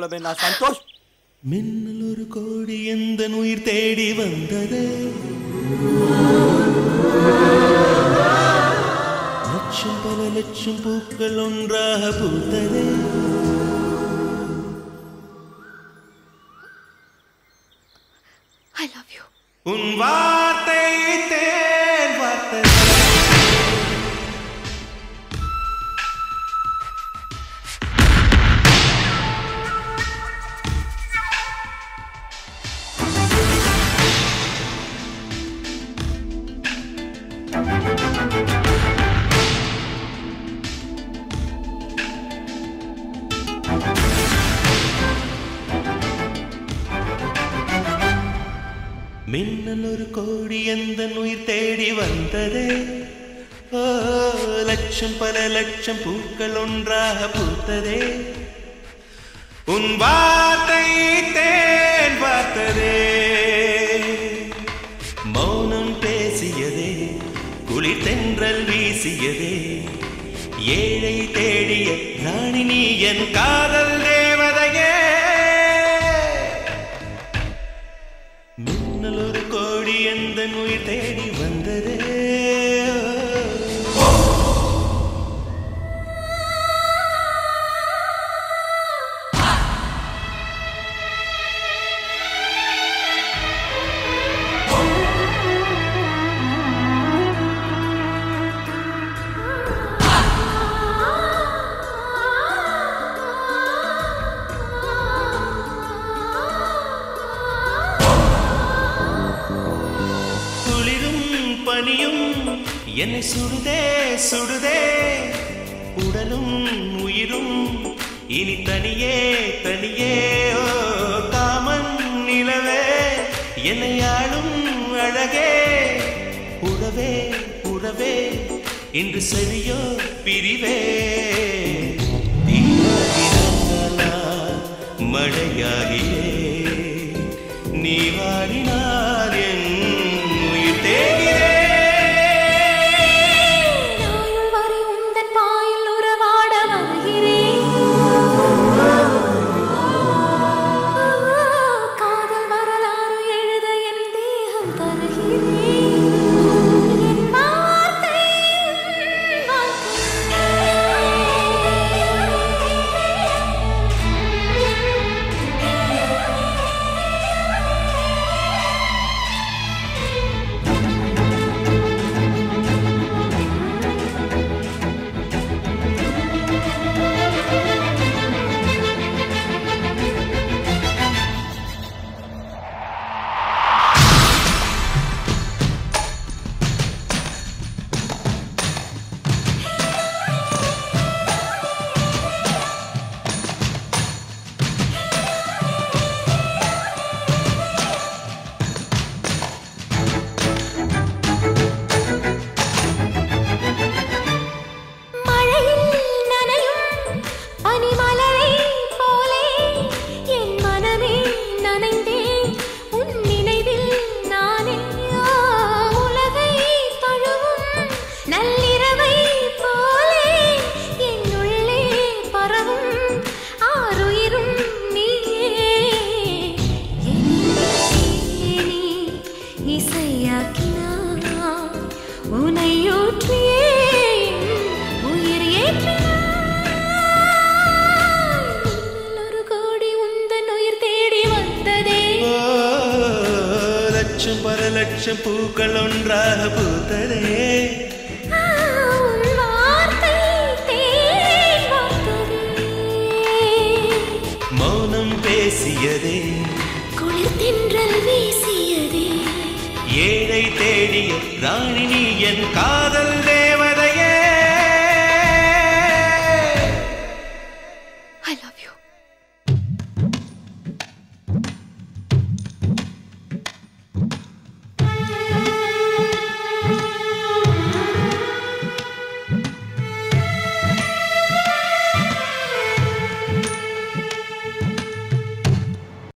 மாப்பிள்ள பேர் சந்தோஷ். மின்னல் ஒரு கோடி எந்த உயிர் தேடி வந்தது, லட்சம் பல லட்சம் பூக்கள் ஒன்றாக பூத்தது. I love you. உன் வார்த்தை தேன் வார்த்தை. மின்னல் ஒரு கோடி எந்த உயிர் தேடி வந்ததே, ஓ லட்சம் பல லட்சம் பூக்கள் ஒன்றாக பூத்ததே. உன் வார்த்தை தேன் பார்த்ததே, மௌனம் பேசியதே, குளிர் தென்றல் வீசியதே. ஏழை தேடிய ராணி நீ என் காதல் தேவதையே. மின்னல் ஒரு கோடி எந்த உயிர் தேடி வந்ததே. பனியும் என்னை சுடுதே சுடுதே, உடலும் உயிரும் இனி தனியே தனியே. ஓ காமன் நிலவே என்னை ஆளும் அழகே, உறவே உறவே இன்று சரியோ பிரிவே. தீராகினாலா மழையாகியே, நீ வாடினால் என் உயிர் தேகிறே. லட்சம் பல லட்சம் பூக்கள் ஒன்றாக பூத்ததே. மௌனம் பேசியதே, குளிர் தென்றல் வீசியதே. ஏழை தேடிய ராணி நீ என்